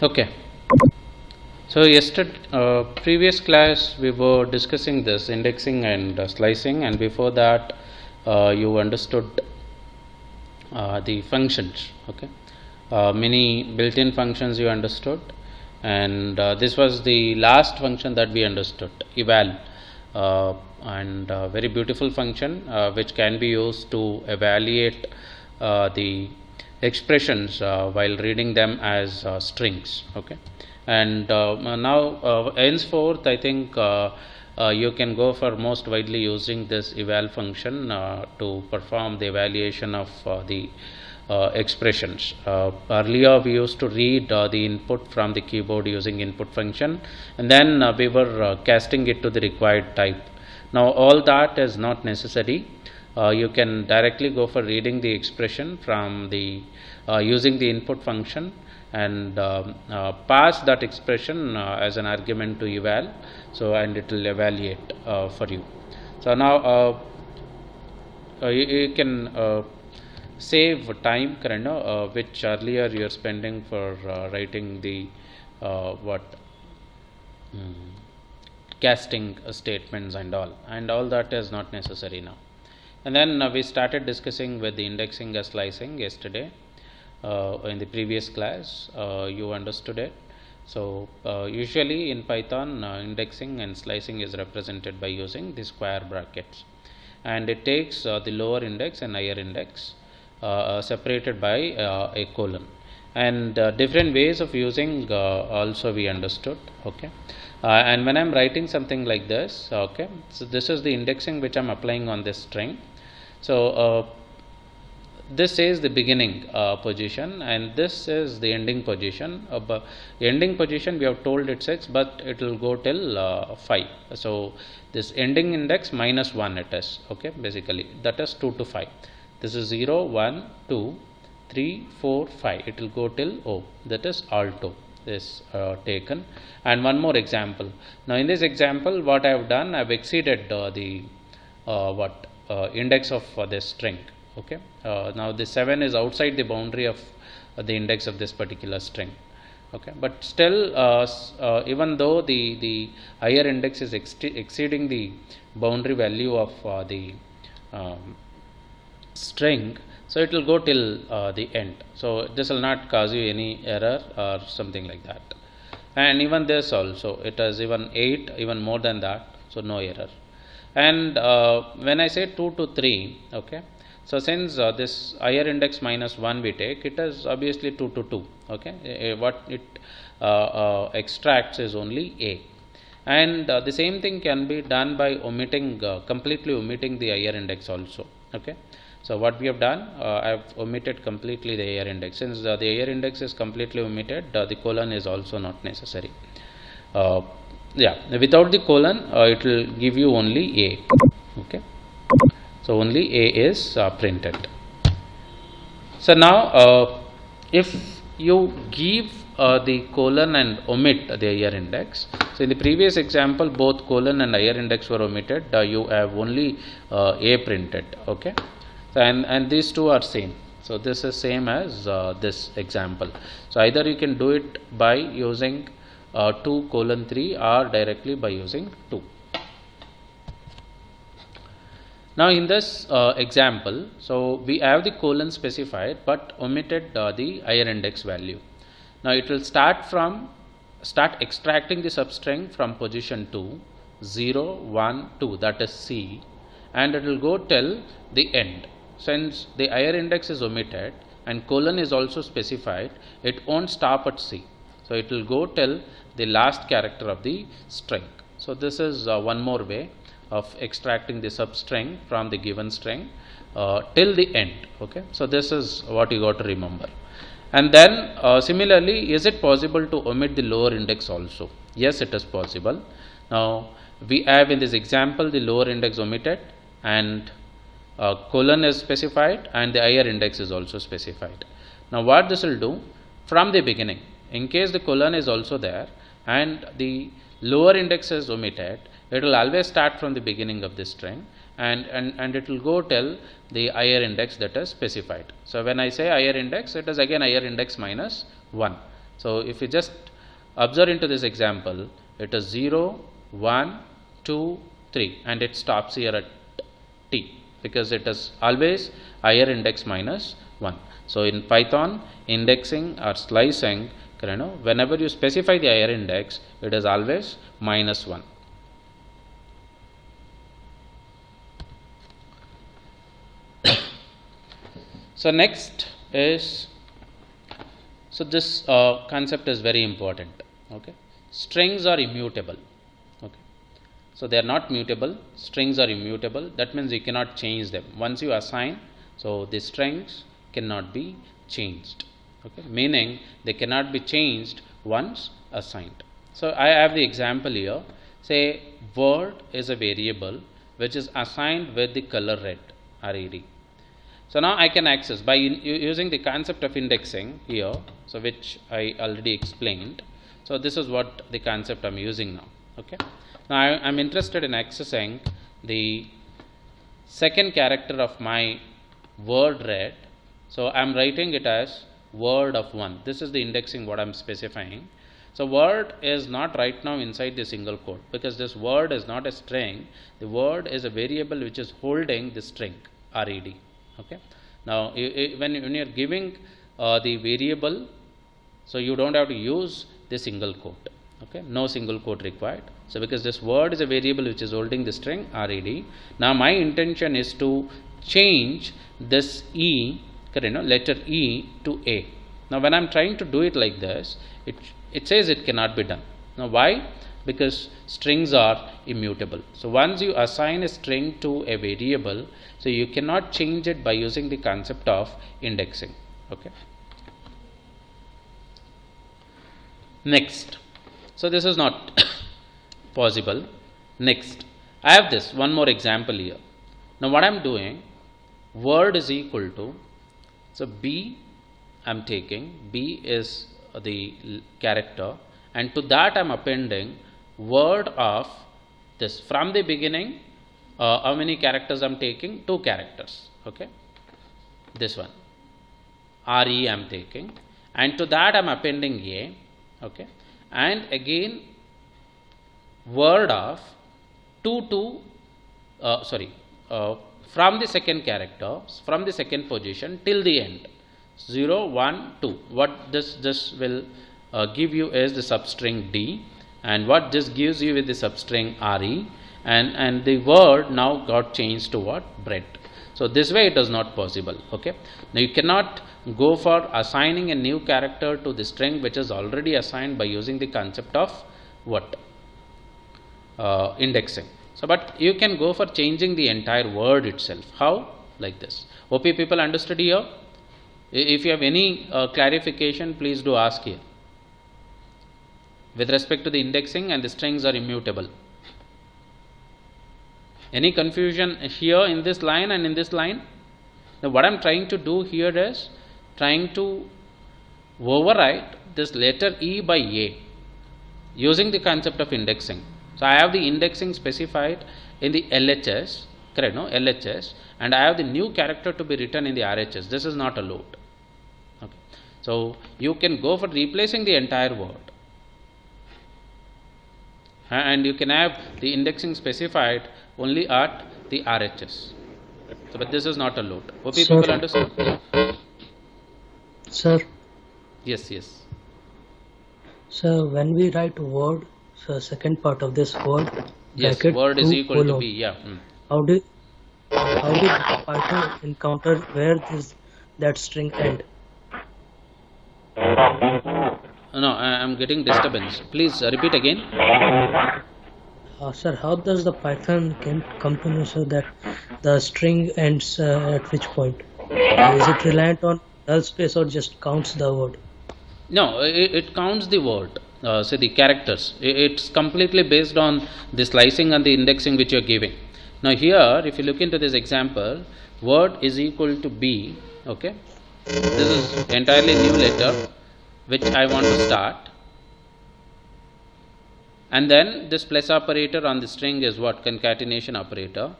Okay. So yesterday, previous class we were discussing this indexing and slicing, and before that, you understood the functions. Okay, many built-in functions you understood, and this was the last function that we understood, eval, and very beautiful function which can be used to evaluate the expressions while reading them as strings. Okay, and now henceforth I think you can go for most widely using this eval function to perform the evaluation of the expressions. Earlier we used to read the input from the keyboard using input function, and then we were casting it to the required type. Now all that is not necessary. You can directly go for reading the expression from the using the input function and pass that expression as an argument to eval, so and it will evaluate for you. So now you can save time, which earlier you are spending for writing the casting statements and all that is not necessary now. And then we started discussing with the indexing and slicing yesterday. In the previous class, you understood it. So usually in Python, indexing and slicing is represented by using the square brackets, and it takes the lower index and higher index separated by a colon, and different ways of using also we understood. Okay, and when I'm writing something like this, okay, so this is the indexing which I'm applying on this string. So this is the beginning position, and this is the ending position. Ending position we have told it's 6, but it will go till 5. So this ending index minus 1 it is. Okay, basically that is 2 to 5. This is 0, 1, 2, 3, 4, 5. It will go till O. That is alto is taken. And one more example. Now in this example, what I have done, I have exceeded the index of this string. Okay, now the 7 is outside the boundary of the index of this particular string. Okay, but still even though the higher index is exceeding the boundary value of the string, so it will go till the end. So this will not cause you any error or something like that. And even this also, it has even 8, even more than that, so no error. And when I say 2 to 3, okay, so since this higher index minus 1 we take, it is obviously 2 to 2. Okay, what it extracts is only A. And the same thing can be done by omitting, completely omitting the higher index also. Okay, so what we have done, I have omitted completely the higher index. Since the higher index is completely omitted, the colon is also not necessary. Without the colon, it will give you only A. Okay, so only A is printed. So now if you give the colon and omit the higher index, so in the previous example both colon and higher index were omitted, you have only A printed. Okay, so and these two are same. So this is same as this example. So either you can do it by using 2 colon 3 or directly by using 2. Now in this example, so we have the colon specified but omitted the higher index value. Now it will start extracting the substring from position 2, 0, 1, 2, that is C, and it will go till the end. Since the higher index is omitted and colon is also specified, it won't stop at C. So it will go till the last character of the string. So this is one more way of extracting the substring from the given string till the end. Okay, so this is what you got to remember. And then similarly, is it possible to omit the lower index also? Yes, it is possible. Now we have in this example the lower index omitted and colon is specified and the higher index is also specified. Now what this will do, from the beginning, in case the colon is also there and the lower index is omitted, it will always start from the beginning of this string and it will go till the higher index that is specified. So when I say higher index, it is again higher index minus 1. So if you just observe into this example, it is 0, 1, 2, 3 and it stops here at t, because it is always higher index minus 1. So in Python, indexing or slicing, whenever you specify the higher index, it is always minus 1. So next is, so this concept is very important. Okay, strings are immutable. Okay, so they are not mutable. Strings are immutable. That means you cannot change them once you assign. So the strings cannot be changed. Okay, meaning they cannot be changed once assigned. So I have the example here. Say word is a variable which is assigned with the color red, red. So now I can access by using the concept of indexing here, so which I already explained. So this is what the concept I'm using now. Okay, now I'm interested in accessing the second character of my word red. So I'm writing it as word of 1. This is the indexing what I'm specifying. So word is not right now inside the single quote, because this word is not a string. The word is a variable which is holding the string red. Okay, now when you're giving the variable, so you don't have to use the single quote. Okay, no single quote required. So because this word is a variable which is holding the string red, now my intention is to change this e, letter e to a. Now when I'm trying to do it like this, it says it cannot be done. Now why? Because strings are immutable. So once you assign a string to a variable, so you cannot change it by using the concept of indexing. Okay. Next, so this is not possible. Next, I have this one more example here. Now what I'm doing, word is equal to, so b I'm taking, b is the character, and to that I'm appending word of this. From the beginning, how many characters I'm taking? 2 characters. Okay, this one re I'm taking, and to that I'm appending a. Okay, and again word of 2 to from the second character, from the second position till the end, 0, 1, 2. What this will give you is the substring d, and what this gives you with the substring re, and the word now got changed to what? Bread. So this way it is not possible. Okay, now you cannot go for assigning a new character to the string which is already assigned by using the concept of what? Indexing. So but you can go for changing the entire word itself. How? Like this. OP people understood here? If you have any clarification, please do ask here. With respect to the indexing, and the strings are immutable. Any confusion here in this line and in this line? Now what I'm trying to do here is trying to override this letter e by a using the concept of indexing. So I have the indexing specified in the LHS, correct? No, LHS, and I have the new character to be written in the RHS. This is not allowed. Okay, so you can go for replacing the entire word, and you can have the indexing specified only at the RHS. So, but this is not allowed. Hope you people understand? Sir. Yes, yes. So when we write word, so second part of this word, yes, word is equal to b. Yeah. How did Python encounter where that string end? No, I am getting disturbance. Please repeat again. Sir, how does the Python come to know so that the string ends at which point? Is it reliant on null space or just counts the word? No, it counts the word. Say the characters. It's completely based on the slicing and the indexing which you are giving. Now here, if you look into this example, word is equal to b. Okay, this is entirely new letter which I want to start, and then this plus operator on the string is what? Concatenation operator.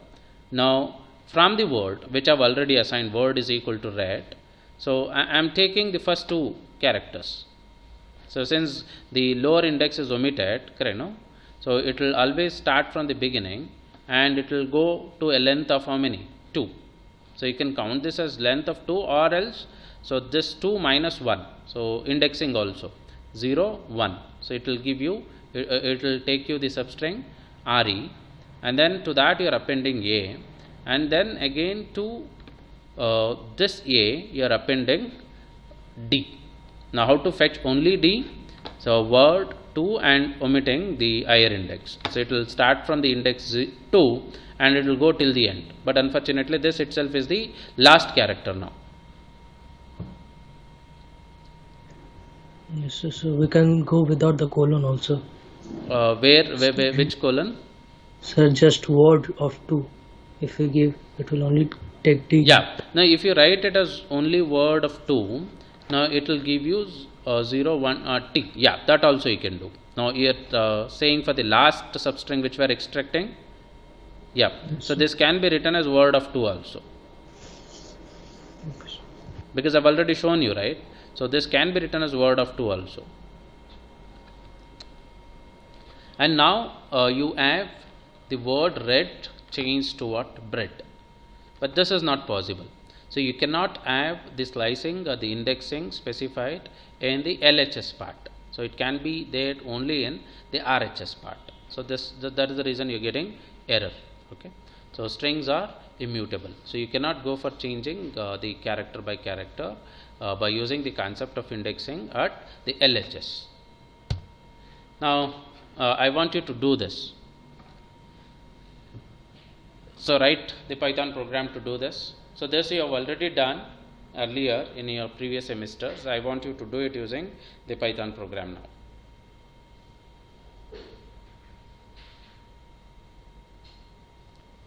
Now from the word which I've already assigned, word is equal to red. So I am taking the first 2 characters. So since the lower index is omitted, correct, no? So it will always start from the beginning and it will go to a length of how many? 2. So you can count this as length of 2, or else, so this 2 minus 1. So indexing also 0, 1. So it will give you, it will take you the substring RE, and then to that you are appending A, and then again to this A you are appending D. Now how to fetch only D? So word 2 and omitting the higher index. So it will start from the index 2 and it will go till the end. But unfortunately this itself is the last character now. Yes, so we can go without the colon also. Where which colon? Sir, just word of 2. If we give, it will only take D. Yeah. Now if you write it as only word of 2, now it will give you 0, 1, T. Yeah, that also you can do. Now you are saying for the last substring which we are extracting. Yeah. Yes, So this can be written as word of 2 also, okay. because I've already shown you, right? So this can be written as word of 2 also. And now you have the word red changed to what? Bread. But this is not possible. So you cannot have the slicing or the indexing specified in the LHS part. So it can be there only in the RHS part. So that is the reason you're getting error. Okay. So strings are immutable. So you cannot go for changing the character by character by using the concept of indexing at the LHS. Now I want you to do this. So write the Python program to do this. So this you have already done earlier in your previous semesters. I want you to do it using the Python program now.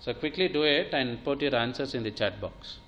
So quickly do it and put your answers in the chat box.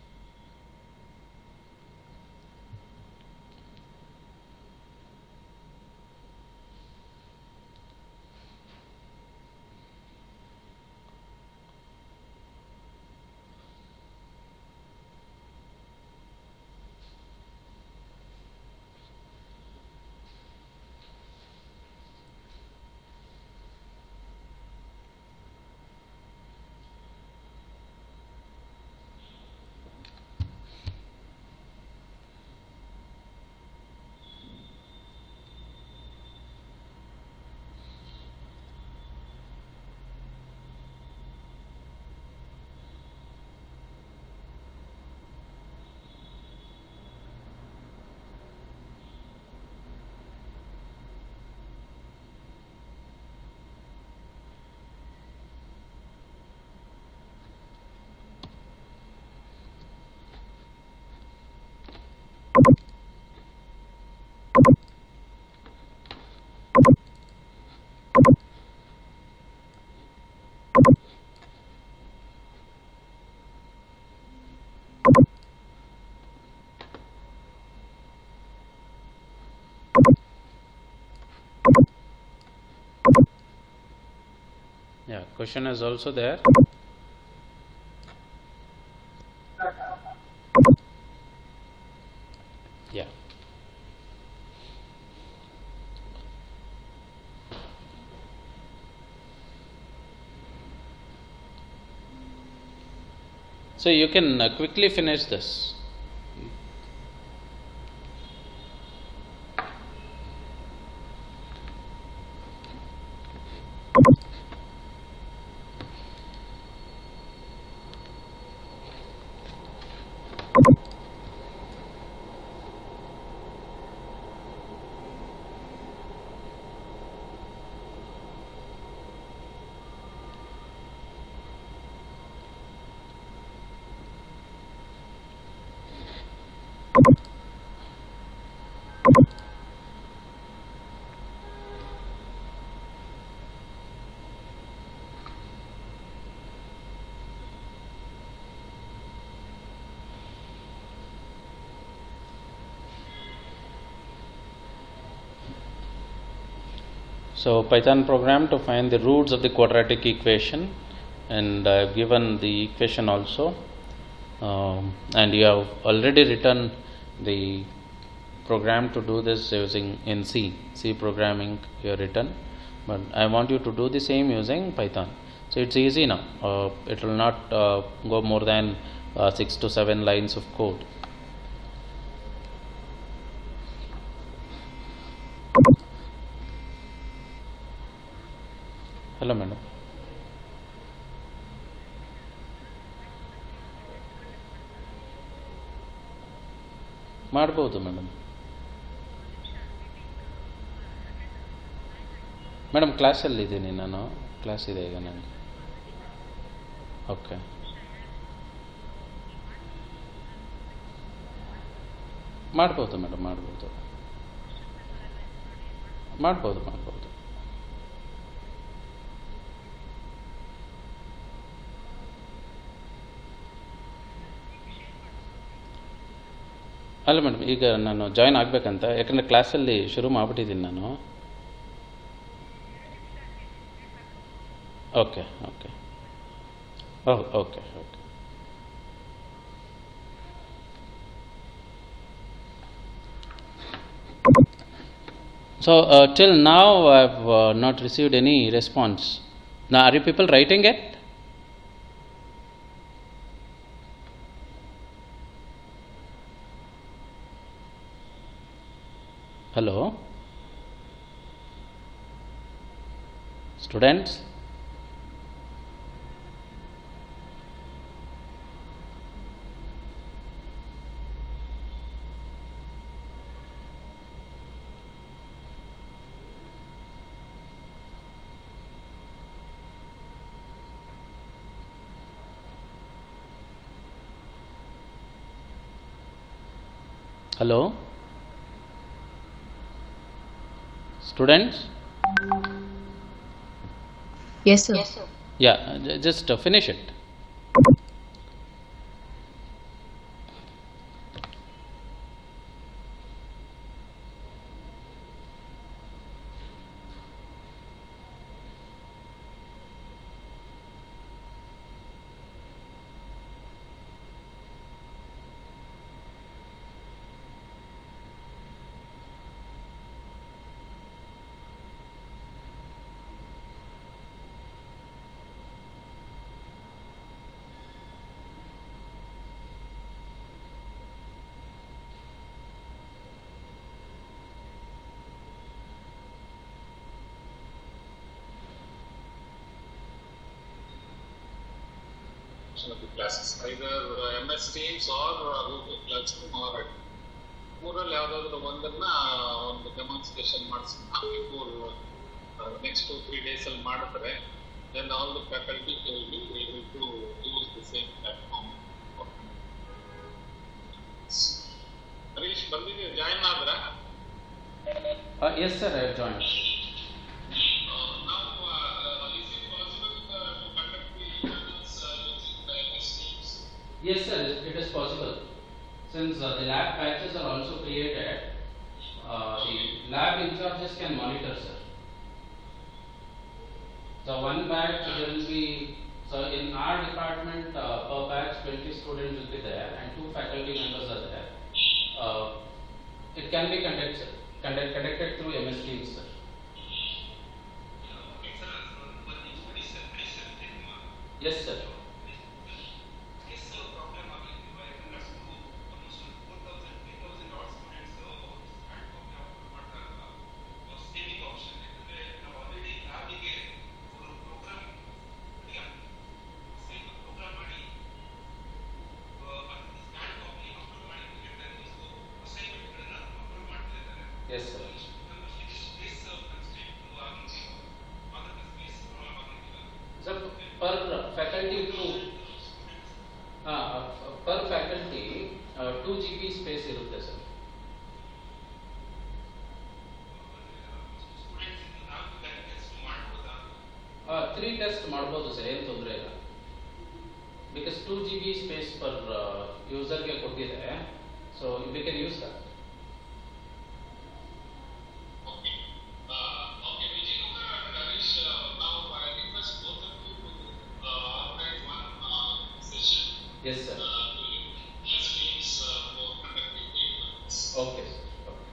Yeah, question is also there. Yeah. So you can quickly finish this. So Python program to find the roots of the quadratic equation, and I have given the equation also, and you have already written the programmed to do this using in C programming you have written, but I want you to do the same using Python. So it's easy now. It will not go more than 6 to 7 lines of code. Hello, madam. ಮಾಡ್ಬೋದು madam. Madam ಕ್ಲಾಸಲ್ಲಿದ್ದೀನಿ ನಾನು, class ಇದೆ ಈಗ ನನಗೆ. Okay, ಮಾಡ್ಬೋದು madam, ಮಾಡ್ಬೋದು. ಅಲ್ಲ madam, ಈಗ ನಾನು ಜಾಯ್ನ್ ಆಗಬೇಕಂತ, ಯಾಕಂದರೆ ಕ್ಲಾಸಲ್ಲಿ ಶುರು ಮಾಡಿಬಿಟ್ಟಿದ್ದೀನಿ ನಾನು. Okay okay okay okay. So till now I have not received any response. Now are you people writing it? Hello, students. Hello, students. Yes, sir. Yeah, just finish it. Of the classes, either MS Teams or Google Classroom or ಮೂರಲ್ಲಿ ಯಾವುದಾದ್ರೂ ಒಂದನ್ನ ಒಂದು demonstration ಮಾಡಿಸ್ಕೊಂಡು before next 2-3 days ಅಲ್ಲಿ ಮಾಡಿದ್ರೆ then all the faculty will be able to use the same platform. Harish ಬಂದಿದ್ದೀರಿ, join ಆದ್ರಾ? Yes sir, I have joined. Yes sir, it is possible. Since the lab batches are also created, the lab in charges can monitor, sir. So one batch there will be, so in our department per batch 20 students will be there and 2 faculty members are there. It can be conducted through MS Teams, sir. Yes sir. Yes sir. So per faculty per faculty 2 GB space irutte sir. Three tests ಮಾಡಬಹುದು sir, ಏನು ತೊಂದರೆ ಇಲ್ಲ. Because 2 GB space per user ಗೆ ಕೊಟ್ಟಿದೆ, so we can use that. Yes sir. Yes, please for conducting the events. Okay sir. Okay.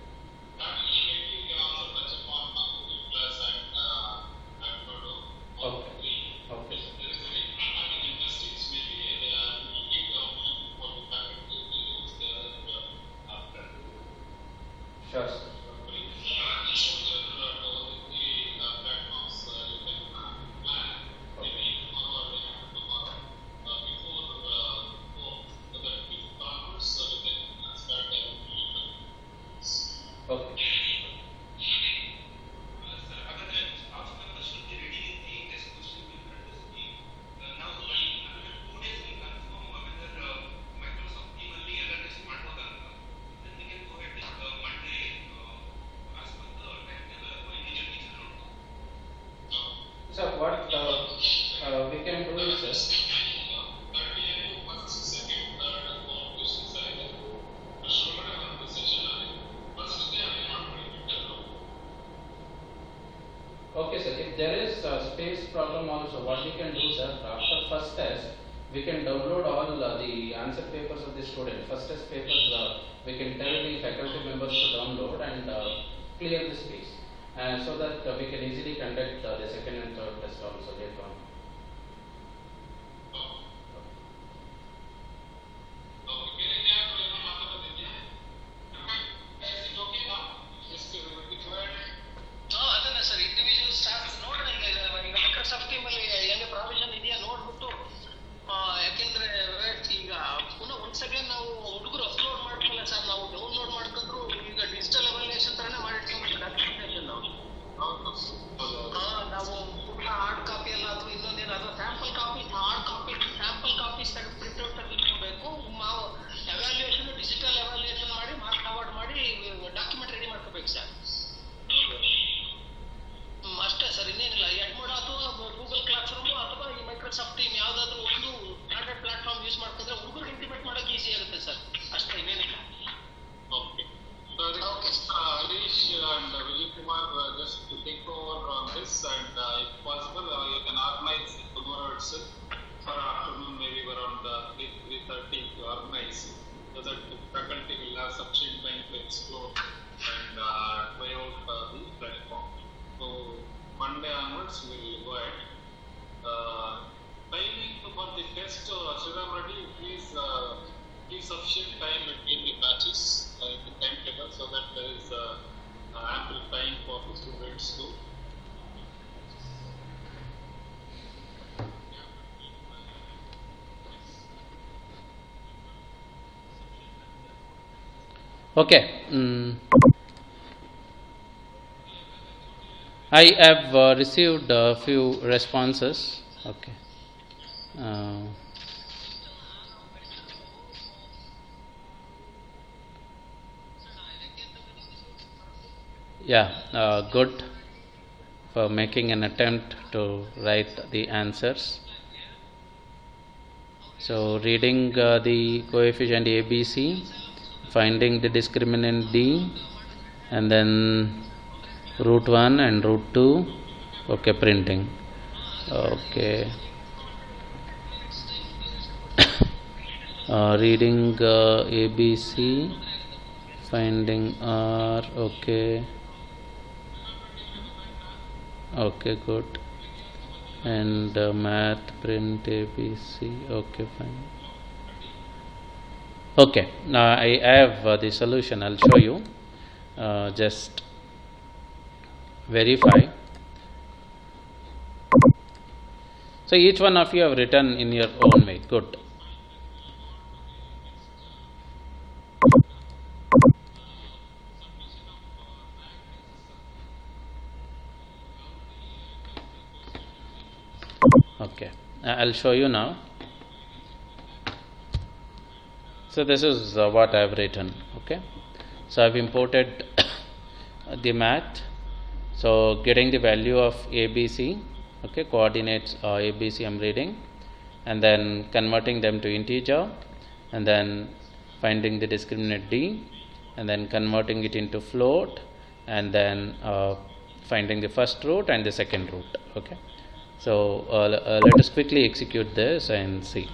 problem also, what we can do, sir, after first test, we can download all the answer papers of the student. First test papers, we can tell the faculty members to download and clear the space, so that we can easily conduct the second and third test also later on. ಅದನ್ನ sir individual staff ನೋಡೋಣ ಈಗ Microsoft team ಅಲ್ಲಿ ಹೆಂಗೆ provision ಇದೆಯಾ ನೋಡ್ಬಿಟ್ಟು ಯಾಕೆಂದ್ರೆ ಈಗ ಪುನಃ ಒಂದ್ಸ್ ಅಗೇನ್ ನಾವು ಹುಡುಗರು ಅಪ್ಲೋಡ್ ಮಾಡ್ಕೊಳ್ಳಲ್ಲ ಸರ್, ನಾವು ಡೌನ್ಲೋಡ್ ಮಾಡ್ಕೊಂಡ್ರು ಈಗ ಡಿಜಿಟಲ್ ಎವಾಲ್ಯೂಯೇಷನ್ ತರನೇ ಮಾಡಿಟ್ಕೊಂಡ್ಬಿಟ್ಟು ಡಾಕ್ಯುಮೆಂಟೇಶನ್ ನಾವು ಪುನಃ ಹಾರ್ಡ್ ಕಾಪಿ ಎಲ್ಲ ಅಥವಾ ಇನ್ನೊಂದೇನು ಅದು sample copy hard copy sample copies ತೆಗೆದು ಪ್ರಿಂಟ್ಔಟ್ ತೆಗೆದುಕೊಬೇಕು. ನಾವು ಎವಾಲ್ಯೂಯೇಷನ್ ಡಿಜಿಟಲ್ ಎವಾಲ್ಯೂಯೇಷನ್ ಮಾಡಿ ಮಾರ್ಕ್ ಅವಾರ್ಡ್ ಮಾಡಿ ಡಾಕ್ಯುಮೆಂಟ್ ರೆಡಿ ಮಾಡ್ಕೋಬೇಕು ಸರ್. ಅಷ್ಟೇ ಸರ್, ಇನ್ನೇನಿಲ್ಲ. ಎಡ್ಮೋಡ್ ಅಥವಾ ಗೂಗಲ್ ಕ್ಲಾಸ್ ರೂಮ್ ಅಥವಾ ಈ ಮೈಕ್ರೋಸಾಫ್ಟ್ ಟೀಮ್ ಯಾವ್ದಾದ್ರು ಒಂದು ಸ್ಟ್ಯಾಂಡರ್ಡ್ ಪ್ಲಾಟ್ಫಾರ್ಮ್ ಯೂಸ್ ಮಾಡ್ಕೊಂಡ್ರೆ ಹುಡುಗರು ಇಂಟಿಮೇಟ್ ಮಾಡೋಕೆ ಈಸಿ ಆಗುತ್ತೆ ಸರ್. ಅಷ್ಟೇ, ಇನ್ನೇನಿಲ್ಲ. Okay. Harish and Vijay Kumar, just to think over on this, and if possible, you can organize tomorrow itself for afternoon, maybe around 3:30 to organize, so that the faculty will have sufficient time to explore and try out the platform. So Monday onwards we will go ahead. Timing for the test, Sridham Reddy, please give sufficient time between the batches in the timetable, so that there is ample time for the students to Okay. I have received a few responses. Okay. Good for making an attempt to write the answers. So, reading the coefficient ABC, finding the discriminant D, and then root 1 and root 2. Okay, printing. Okay. Reading ABC, finding R. Okay. Okay, good. And math, print ABC. Okay, fine. Okay, now I have the solution. I'll show you. Just verify. So each one of you have written in your own way. Good. Okay, I'll show you now. So this is what I have written. Okay, so I've imported the math. So getting the value of ABC, okay, coordinates ABC I'm reading, and then converting them to integer, and then finding the discriminant D, and then converting it into float, and then finding the first root and the second root. Okay, so let us quickly execute this and see.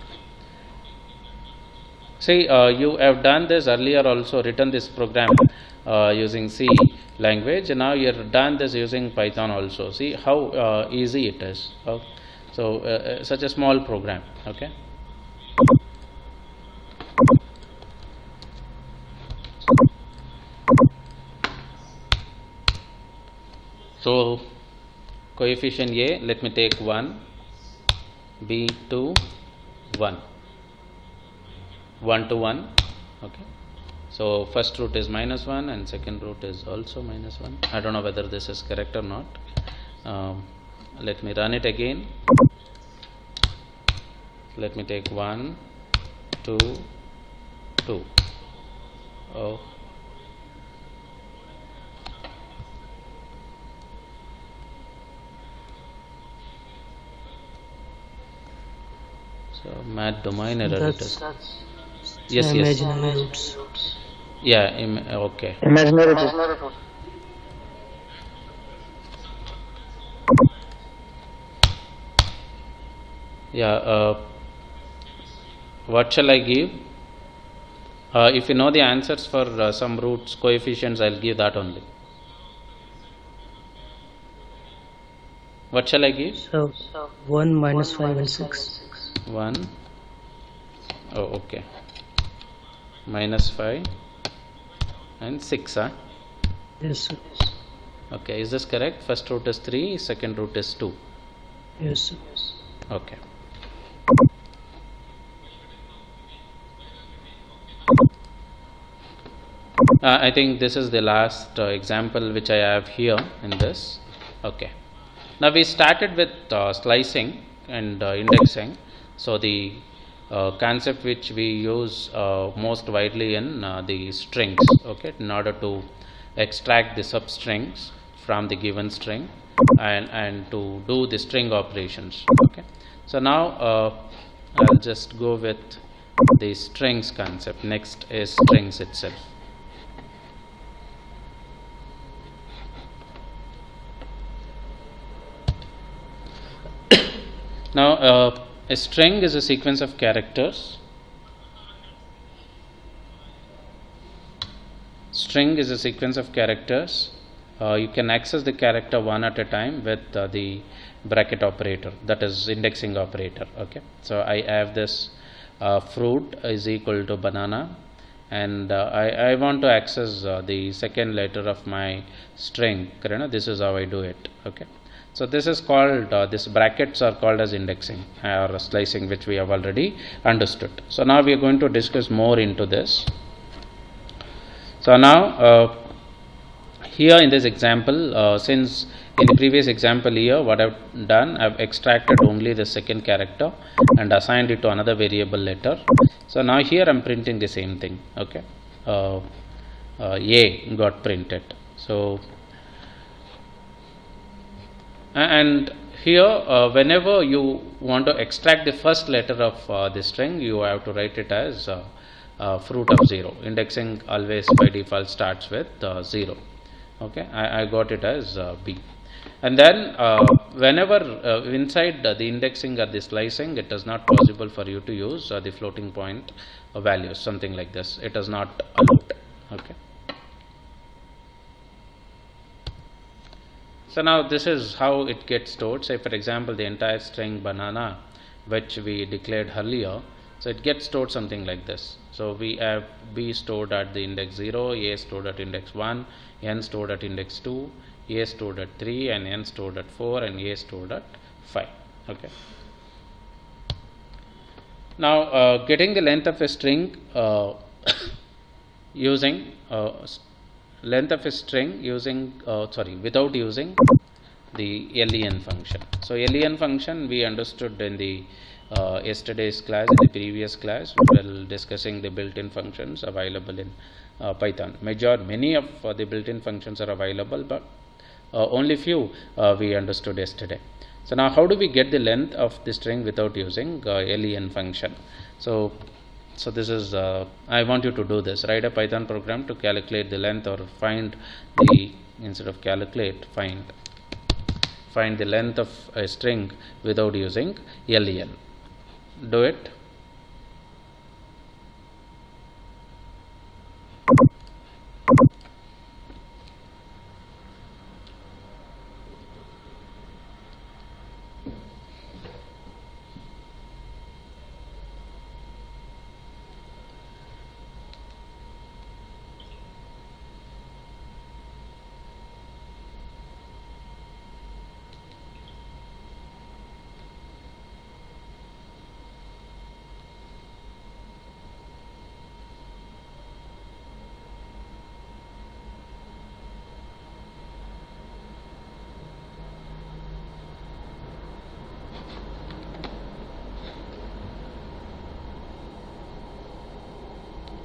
See, you have done this earlier also, written this program using C language. Now you have done this using Python also. See how easy it is. So such a small program. Okay. So coefficient A, let me take 1, B 2, 1. 1 to 1. Okay, so first root is -1 and second root is also -1. I don't know whether this is correct or not. Let me run it again. Let me take 1, 2, 2. Oh, so math domain error it is. Yes, imaginary roots. Yeah, okay. Imaginary root. Yeah, what shall I give? If you know the answers for some roots, coefficients, I'll give that only. What shall I give? So 1 minus 5 and 6. 1. Oh, okay. Minus 5 and 6. Huh? Yes, sir. Okay, is this correct? First root is 3, second root is 2. Yes, sir. Okay. I think this is the last example which I have here in this. Okay. Now we started with slicing and indexing. So the concept which we use most widely in the strings, okay, in order to extract the substrings from the given string and to do the string operations. Okay. So now I'll just go with the strings concept. Next is strings itself. Now, a string is a sequence of characters. String is a sequence of characters. You can access the character one at a time with the bracket operator, that is indexing operator. Okay, so I have this fruit is equal to banana, and I want to access the second letter of my string. This is how I do it. Okay. So this is called, these brackets are called as indexing or slicing, which we have already understood. So now we are going to discuss more into this. So now here in this example, since in the previous example here what I've done, I've extracted only the second character and assigned it to another variable letter. So now here I'm printing the same thing. Okay, A got printed. So and here whenever you want to extract the first letter of the string, you have to write it as fruit of 0. Indexing always by default starts with 0. Okay, I got it as B. And then whenever inside the indexing or the slicing, it is not possible for you to use the floating point values, something like this. It is not allowed. Okay. So now this is how it gets stored. Say for example the entire string banana, which we declared earlier, so it gets stored something like this. So we have B stored at the index 0, A stored at index 1, N stored at index 2, A stored at 3, and N stored at 4, and A stored at 5. Okay. Now getting the length of a string using length of a string using without using the len function. So len function we understood in the yesterday's class, in the previous class, while discussing the built-in functions available in Python. Many of the built-in functions are available, but only few we understood yesterday. So now how do we get the length of the string without using len function? So this is I want you to do this. Write a Python program to calculate the length, or find the, instead of calculate, find the length of a string without using len. Do it.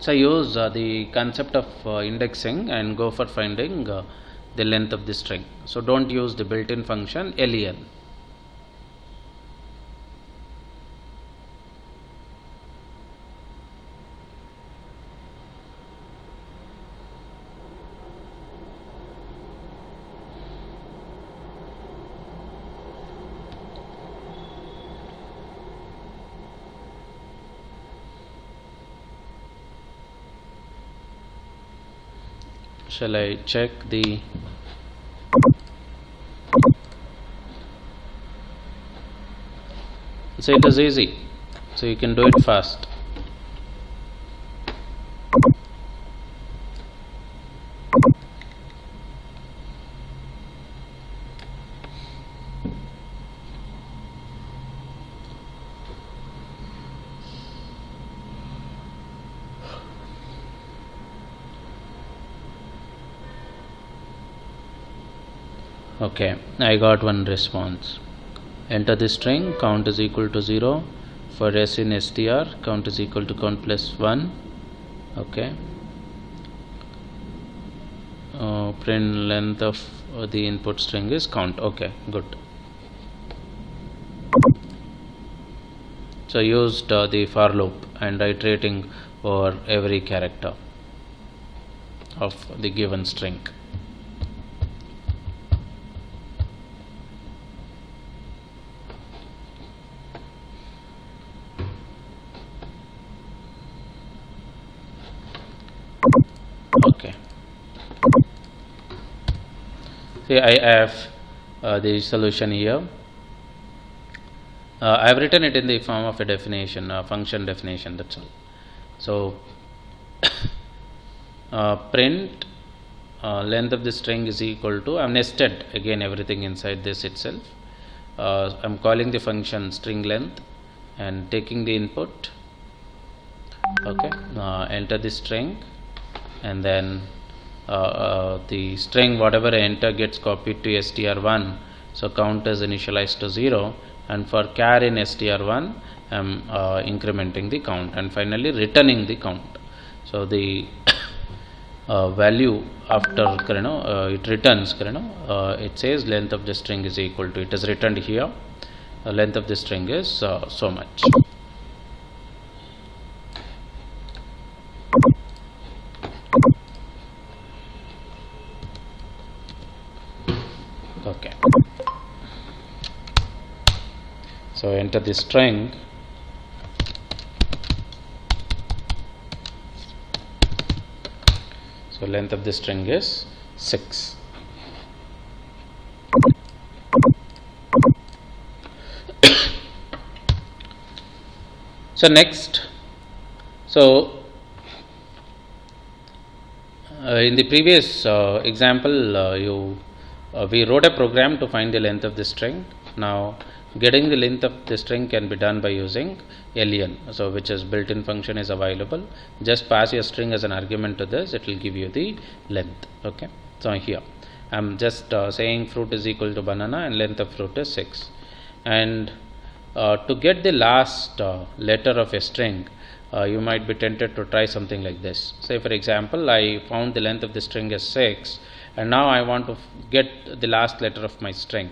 So use the concept of indexing and go for finding the length of the string. So don't use the built-in function len. shall I check the so it is easy, so you can do it fast. Okay, I got one response. Enter the string, count is equal to 0. For s in str, count is equal to count plus 1. Okay. Print length of the input string is count. Okay, good. So used the for loop and iterating over every character of the given string. Okay. See, I have the solution here. I have written it in the form of a definition, a function definition. That's all. So print length of the string is equal to, I have nested again everything inside this itself. I am calling the function string length and taking the input. Okay, enter the string, and then the string whatever I enter gets copied to str1. So count is initialized to 0, and for char in str1 I am incrementing the count and finally returning the count. So the value after it returns, it says length of the string is equal to, it is returned here, length of the string is so much. Okay, so enter the string, so length of the string is 6. So next, so in the previous example we wrote a program to find the length of the string. Now getting the length of the string can be done by using len, so which is built-in function is available. Just pass your string as an argument to this, it will give you the length. Okay, so here I am just saying fruit is equal to banana and length of fruit is 6, and to get the last letter of a string, you might be tempted to try something like this. Say for example, I found the length of the string is 6, and now I want to get the last letter of my string.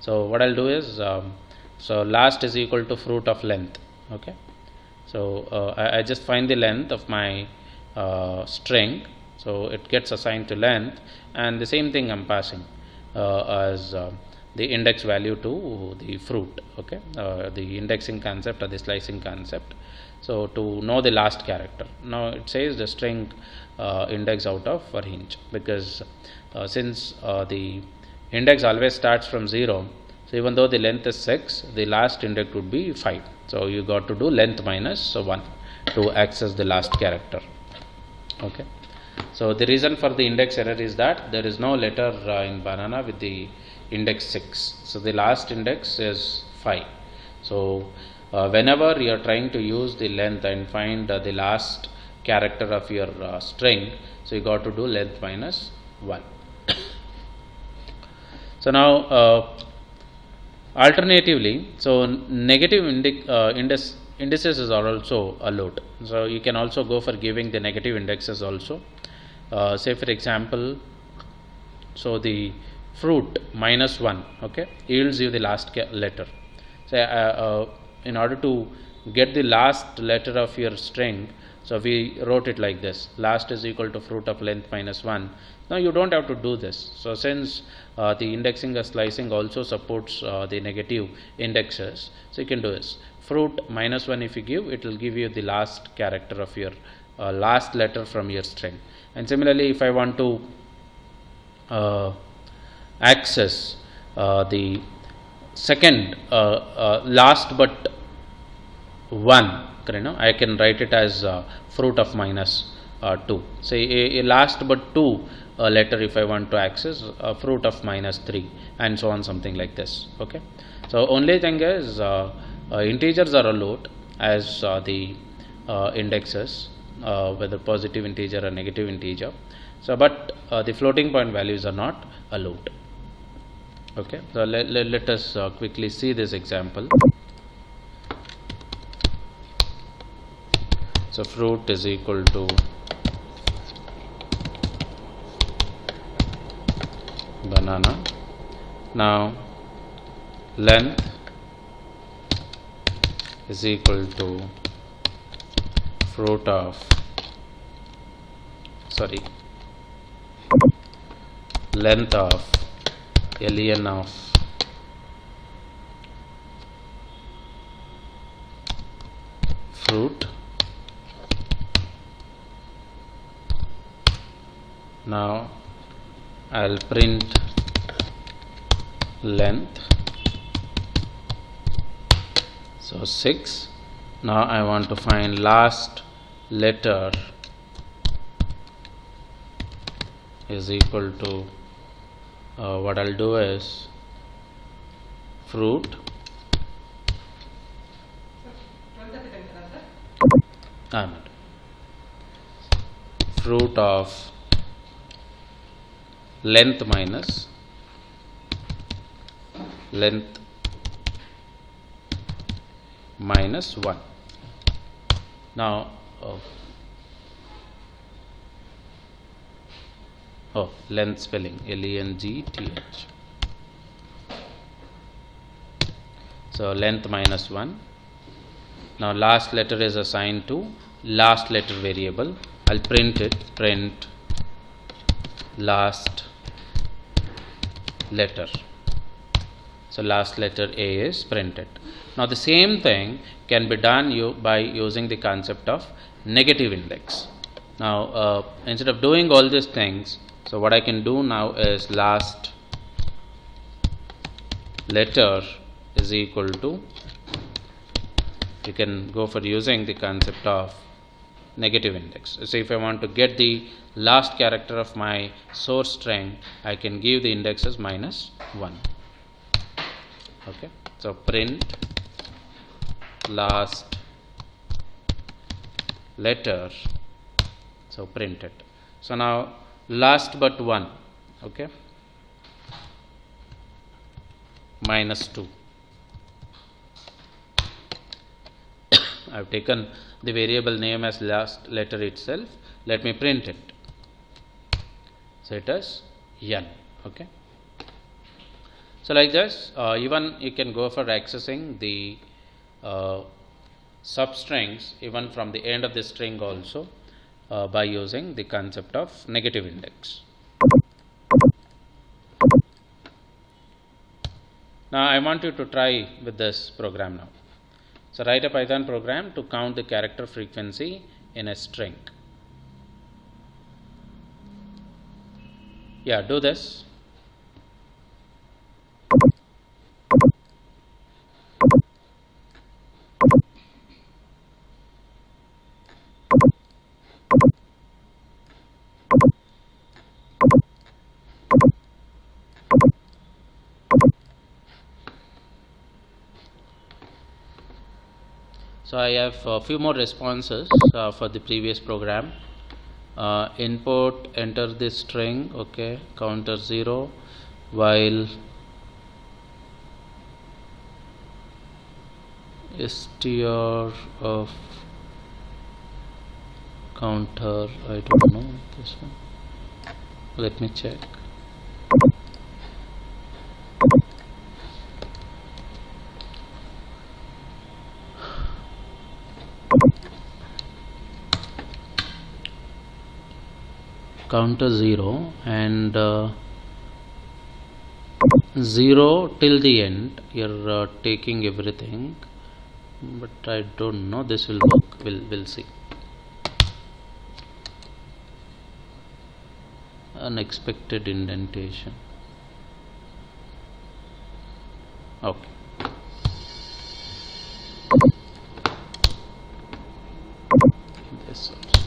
So what I'll do is, so last is equal to fruit of length. Okay, so I just find the length of my string, so it gets assigned to length, and the same thing I'm passing as the index value to the fruit. Okay, the indexing concept or the slicing concept. So to know the last character, now it says the string index out of range, because since the index always starts from 0, so even though the length is 6, the last index would be 5. So you got to do length minus 1 to access the last character. Okay, so the reason for the index error is that there is no letter in banana with the index 6, so the last index is 5. So whenever you are trying to use the length and find the last character of your string, so you got to do length minus 1. So now alternatively, so negative indices are also allowed. So you can also go for giving the negative indexes also. Say for example, so the fruit minus 1, okay, yields you the last letter. Say in order to get the last letter of your string, so we wrote it like this: last is equal to fruit of length minus 1. Now you don't have to do this. So since the indexing or slicing also supports the negative indexes, so you can do this: fruit minus 1 if you give, it will give you the last character of your last letter from your string. And similarly, if I want to access the second last but 1, I can write it as fruit of minus 2. Say a last but 2 letter if I want to access fruit of minus 3, and so on, something like this. Okay. So only thing is integers are allowed as the indexes, whether positive integer or negative integer. So but the floating point values are not allowed. Okay. So let us quickly see this example. So fruit is equal to banana. Now length is equal to fruit of length of len of fruit. Now I'll print length. So 6. Now I want to find last letter is equal to what I'll do is fruit fruit of length minus length minus 1. Now length spelling length. So length minus 1. Now last letter is assigned to last letter variable. I'll print it, print last letter. So last letter A is printed. Now the same thing can be done by using the concept of negative index. Now instead of doing all these things, so what I can do now is last letter is equal to, you can go for using the concept of negative index. So if I want to get the last character of my source string, I can give the index as minus 1. Okay. So print last letter, so print it. So now last but 1, okay, minus 2. I have taken the variable name as last letter itself. Let me print it. So it is n. Okay. So like this, even you can go for accessing the substrings even from the end of the string also by using the concept of negative index. Now I want you to try with this program now. So write a Python program to count the character frequency in a string. Yeah, do this. So I have a few more responses for the previous program. Input, enter the string, okay, counter 0, while str of counter, I don't know this one. Let me check. Counter 0 and 0 till the end. You're taking everything, but I don't know this will work. We'll see. unexpected indentation. Okay. This also.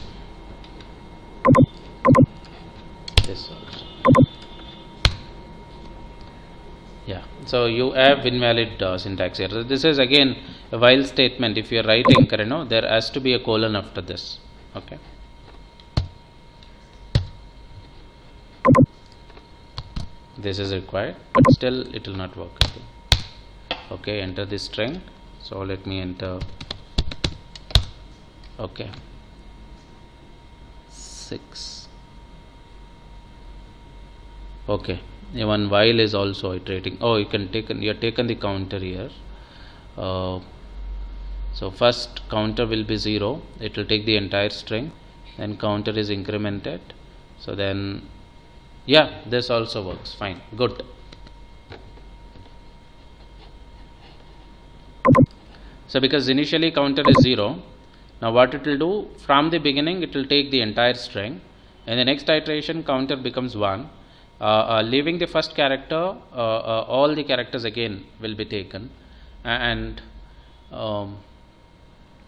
This also. Yeah. So you have invalid syntax here. So this is again a while statement. If you are writing, there has to be a colon after this. Okay. This is required, but still it will not work. Okay, enter this string. So let me enter. Okay, 6. Okay, even while is also iterating. Oh, you have taken the counter here. So first counter will be 0. It will take the entire string. Then counter is incremented. So then, yeah, this also works. Fine, good. So because initially counter is 0, now what it will do, from the beginning it will take the entire string. In the next iteration counter becomes 1. Leaving the first character, all the characters again will be taken, and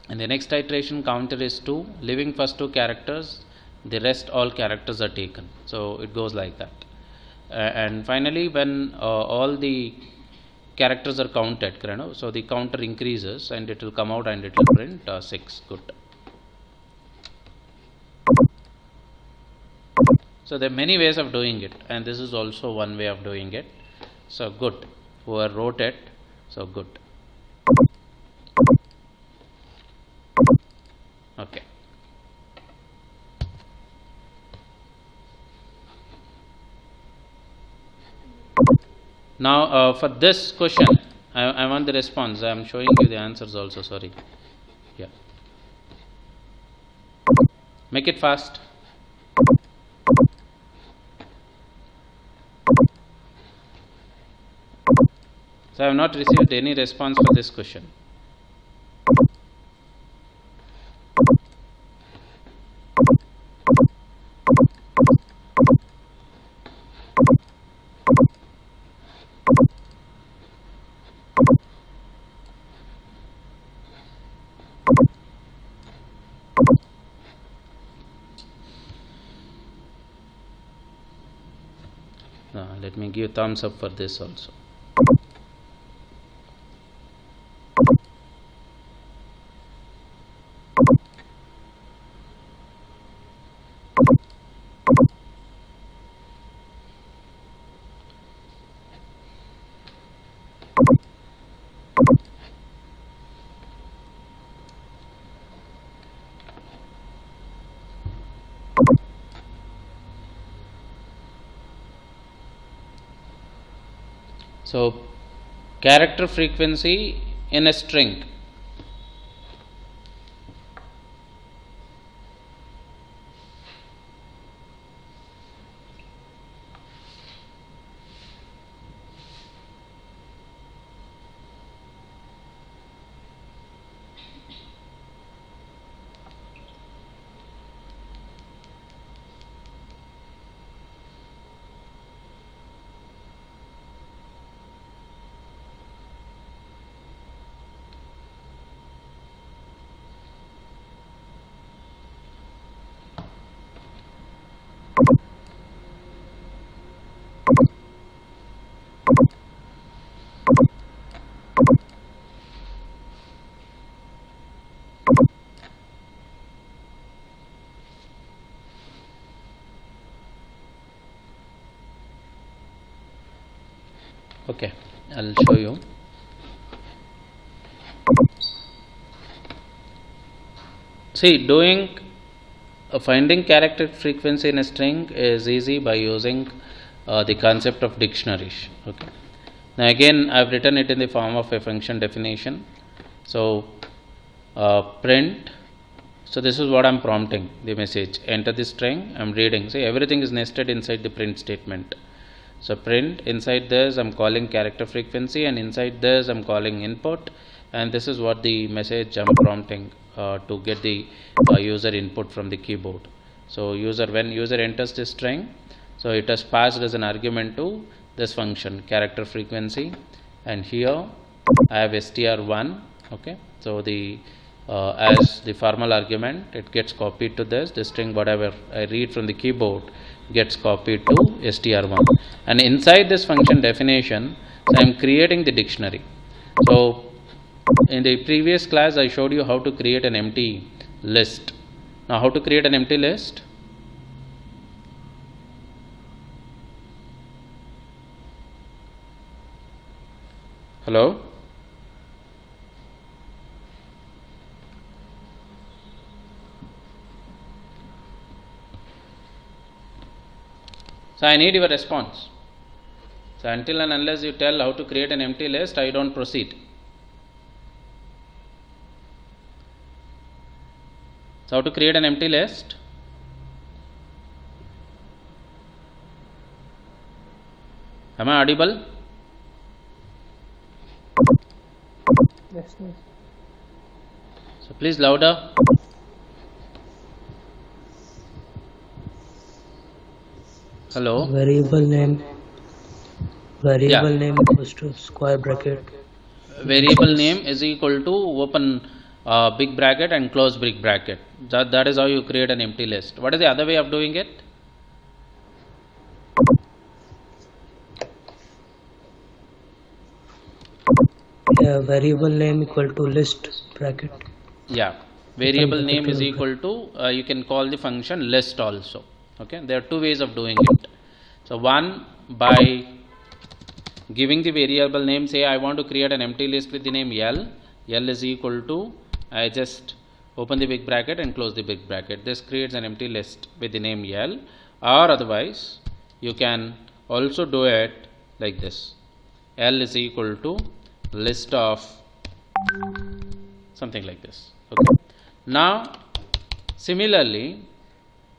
in the next iteration counter is 2. Leaving first 2 characters, the rest all characters are taken. So it goes like that. And finally when all the characters are counted, so the counter increases and it will come out and it will print 6. Good. So there are many ways of doing it, and this is also one way of doing it. So good. Whoever wrote it, so good. Okay. Now for this question, I want the response. I am showing you the answers also. Sorry. Yeah. Make it fast. So I have not received any response for this question. Let me give thumbs up for this also. So character frequency in a string. Okay, I'll show you. See, finding character frequency in a string is easy by using the concept of dictionaries. Okay. Now again, I've written it in the form of a function definition. So print. So this is what I'm prompting the message. Enter the string. I'm reading. See, everything is nested inside the print statement. So print, inside this I'm calling character frequency, and inside this I'm calling input, and this is what the message I'm prompting to get the user input from the keyboard. So when user enters this string, So it has passed as an argument to this function character frequency, and here I have str1. Okay, so the as the formal argument, it gets copied to this. The string whatever I read from the keyboard gets copied to str1, and inside this function definition, so I am creating the dictionary. So in the previous class I showed you how to create an empty list. Now how to create an empty list? Hello? So I need your response. So until and unless you tell how to create an empty list, I don't proceed. So how to create an empty list? Am I audible? Yes, yes. So please louder. Hello? Variable name equals to square bracket. Variable name is equal to open big bracket and close big bracket. That is how you create an empty list. What is the other way of doing it? Yeah, variable name equal to list bracket. Yeah, variable name is equal to you can call the function list also. Okay, there are two ways of doing it. So one, by giving the variable name, say I want to create an empty list with the name L. L is equal to, I just open the big bracket and close the big bracket. This creates an empty list with the name L. Or otherwise you can also do it like this. L is equal to list of something like this. Okay. Now similarly,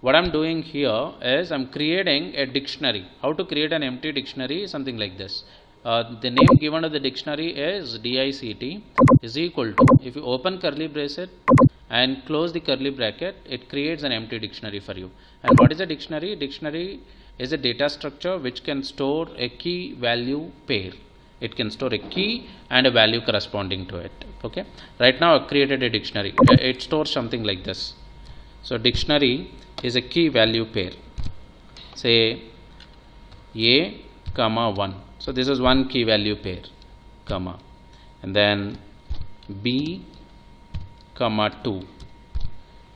what I am doing here is I am creating a dictionary. How to create an empty dictionary? Something like this. The name given to the dictionary is DICT is equal to, if you open curly bracket and close the curly bracket, it creates an empty dictionary for you. And what is a dictionary? Dictionary is a data structure which can store a key value pair. It can store a key and a value corresponding to it. Okay. Right now I created a dictionary. It stores something like this. So dictionary is a key value pair. Say A, comma 1. So this is one key value pair, comma, and then B, comma 2.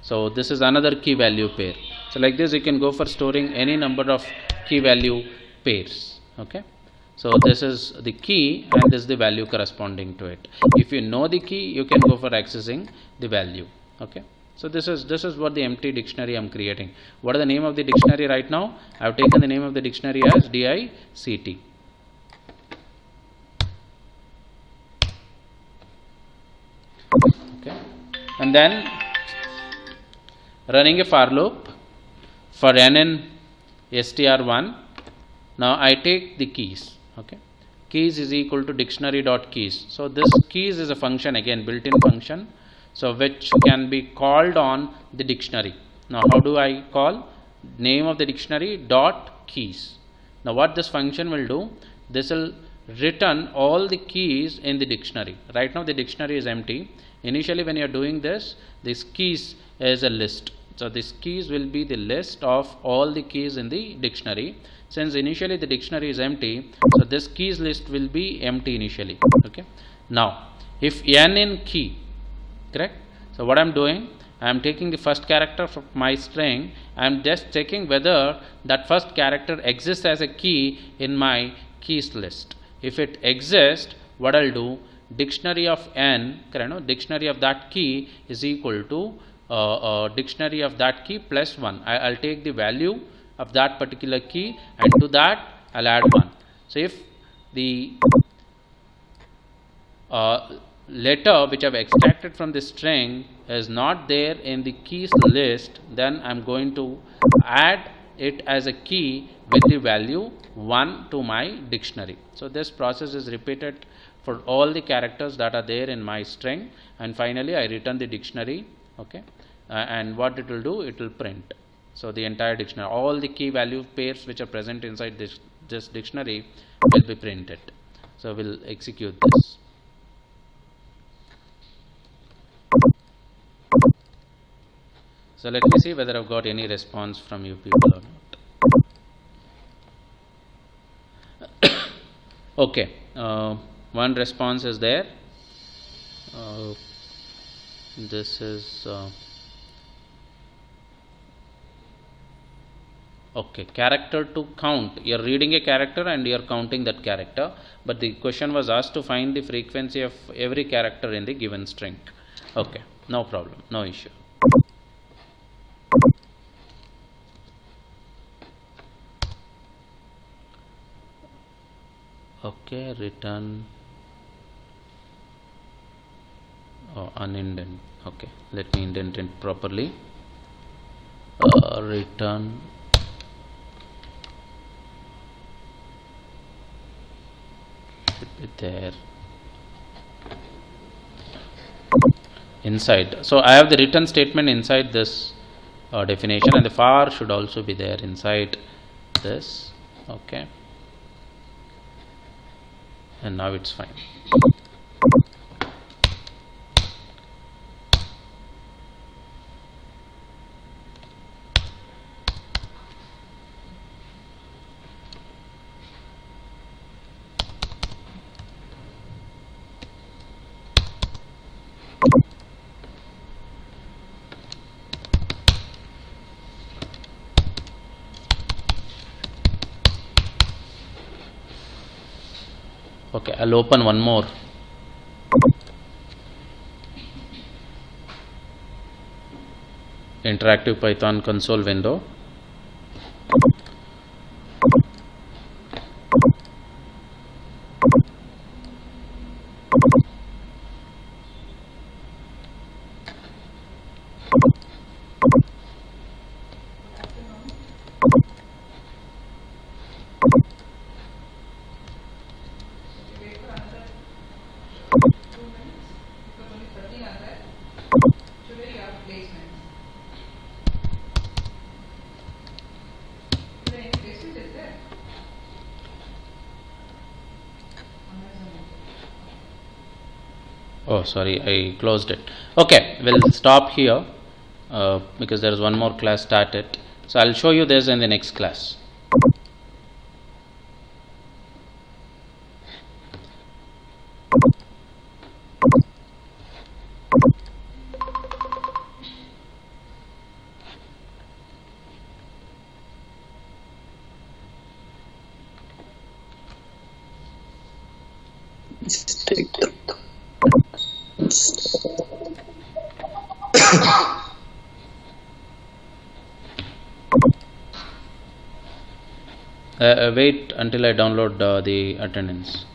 So this is another key value pair. So like this you can go for storing any number of key value pairs. Okay. So this is the key and this is the value corresponding to it. If you know the key, you can go for accessing the value. Okay. So this is what the empty dictionary I am creating. What is the name of the dictionary right now? I have taken the name of the dictionary as DICT. Okay. And then running a for loop for n in str1. Now I take the keys. Okay. Keys is equal to dictionary.keys. So this keys is a function, again built-in function, so which can be called on the dictionary. Now how do I call? Name of the dictionary dot keys. Now what this function will do, this will return all the keys in the dictionary. Right now the dictionary is empty. Initially when you are doing this keys is a list. So this keys will be the list of all the keys in the dictionary. Since initially the dictionary is empty, so this keys list will be empty initially. Okay. Now if n in key, correct? So what I am doing, I am taking the first character of my string. I am just checking whether that first character exists as a key in my keys list. If it exists, what I will do, dictionary of n, correct, no? Dictionary of that key is equal to dictionary of that key plus 1. I will take the value of that particular key, and to that I will add 1. So if the letter which I have extracted from the string is not there in the keys list, then I am going to add it as a key with the value 1 to my dictionary. So this process is repeated for all the characters that are there in my string, and finally I return the dictionary. Okay. And what it will do, it will print. So the entire dictionary, all the key value pairs which are present inside this dictionary will be printed. So we'll execute this. So let me see whether I've got any response from you people or not. Okay, one response is there. This is okay, character to count. You're reading a character and you're counting that character, but the question was asked to find the frequency of every character in the given string. Okay, no problem, no issue. Okay, return unindent. Okay, let me indent it properly. Return should be there inside. So I have the return statement inside this definition, and the for should also be there inside this. Okay, and now it's fine. Okay, I'll open one more. Interactive Python console window. Oh, sorry, I closed it. Okay, we'll stop here because there is one more class started. So I'll show you this in the next class. Wait until I download the attendance.